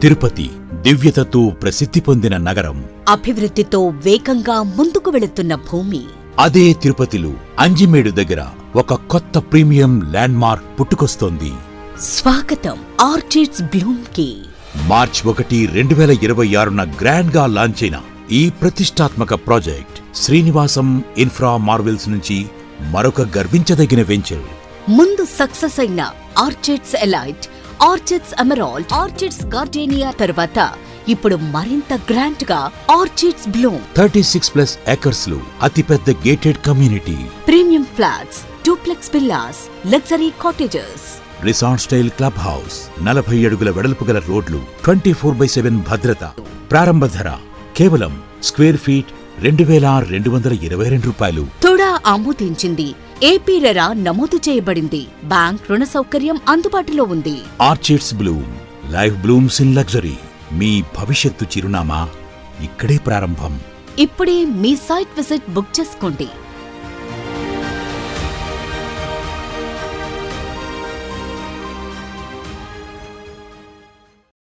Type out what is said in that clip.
తిరుపతి దివ్యతతో ప్రసిద్ధి పొందిన నగరం. అభివృద్ధితో వేగంగా ముందుకు వెళుతున్న భూమి. అదే తిరుపతిలో అంజిమేడు దగ్గర ఒక కొత్త ప్రీమియం ల్యాండ్ మార్క్ పుట్టుకొస్తోంది. స్వాగతం ఆర్చిడ్స్ బ్లూమ్ కి. మార్చ్ 1, 2026న గ్రాండ్ గా లాంచ్ అయిన ఈ ప్రతిష్టాత్మక ప్రాజెక్ట్ శ్రీనివాసం ఇన్ఫ్రా మార్వెల్స్ నుంచి మరొక గర్వించదగిన వెంచర్. ముందు సక్సెస్ అయిన orchids elite, orchids emerald, orchids gardenia తర్వాత ఇప్పుడు మరింత గ్రాండ్ గా ఆర్చిడ్స్ బ్లూమ్. 36+ ఏకర్స్ లో అతిపెద్ద gated community, premium flats, duplex villas, luxury cottages, resort style club house, 40 అడుగుల వెడల్పు గల రోడ్లు, 24/7 భద్రత. ప్రారంభ ధర కేవలం స్క్వేర్ ఫీట్ 2222 రూపాయలు. తుడా ఆమోదించింది. ఏపీ రెరా నమోదు చేయబడింది. బ్యాంక్ రుణ సౌకర్యం అందుబాటులో ఉంది. Orchids Bloom, life blooms in luxury. మీ భవిష్యత్తు చిరునామా ఇక్కడే ప్రారంభం. ఇప్పుడే మీ సైట్ విజిట్ బుక్ చేసుకోండి.